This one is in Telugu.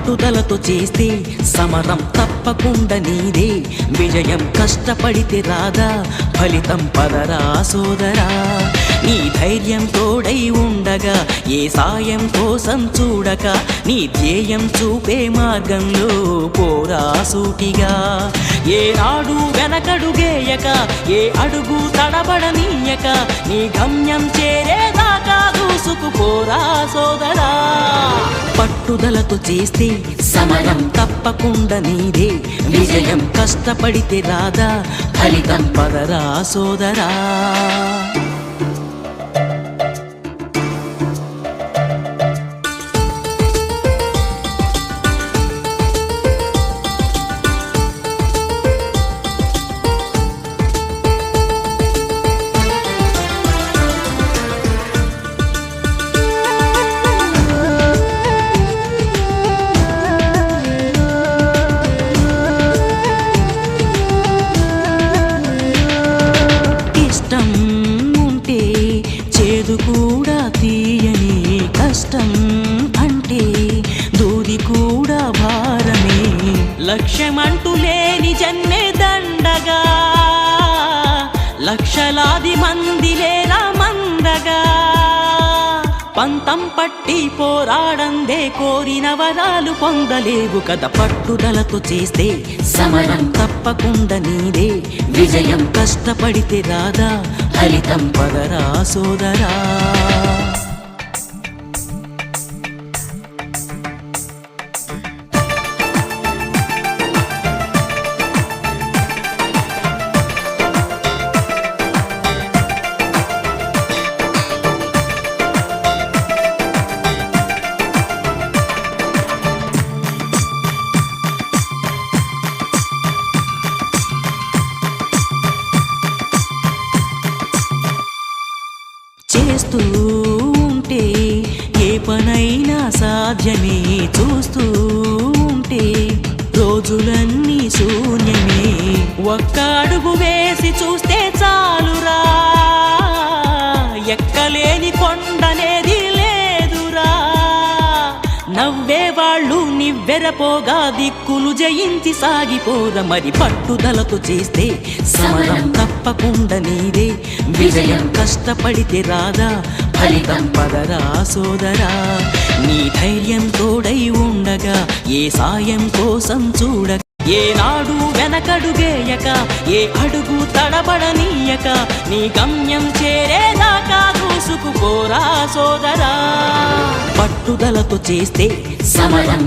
పట్టుదలతో చేస్తే సమరం తప్పకుండా నీదే, విజయం కష్టపడితే రాదా ఫలితం పదరా సోదరా. నీ ధైర్యం తోడై ఉండగా ఏ సాయం కోసం చూడక, నీ ధ్యేయం చూపే మార్గంలో పోరా సూటిగా. ఏనాడు వెనకడుగేయక ఏ అడుగు తడబడనీయక, నీ గమ్యం చేరేదాకా దూసుకుపోరా సోదరా. పట్టుదలతో చేస్తే సమరం తప్పకుండా నీదే, విజయం కష్టపడితే రాదా ఫలితం పదరా సోదరా. కూడా తీయని కష్టం అంటే దూది కూడా భారమే, లక్ష్యమంటూ లేని జన్మే దండగా, లక్షలాది మంది లేరా మందగా. పంతం పట్టి పోరాడందే కోరిన వరాలు పొందలేవు కదా. పట్టుదలతో చేస్తే సమరం తప్పకుండా నీదే, విజయం కష్టపడితే రాదా ఫలితం పదరా సోదరా. చేస్తూ ఉంటే ఏ పనైనా సాధ్యమే, చూస్తూ ఉంటే రోజులన్నీ శూన్యమే. ఒక్క అడుగు వేసి చూస్తే చాలురా, ఎక్కలేని కొండనేది లేదురా. నవ్వేవాళ్ళు నివ్వెరపోగా దిక్కులు జయించి సాగిపోరా. మరి పట్టుదలతో చేస్తే సమరం తప్పకుండా నీదే, విజయం కష్టపడితే రాదా ఫలితం పదరా సోదరా. నీ ధైర్యం తోడై ఉండగా ఏ సాయం కోసం చూడక, ఏనాడు వెనకడుగేయక ఏ అడుగు తడబడనీయక, నీ గమ్యం చేరేదాకా దూసుకుపోరా సోదరా. పట్టుదలతో చేస్తే సమరం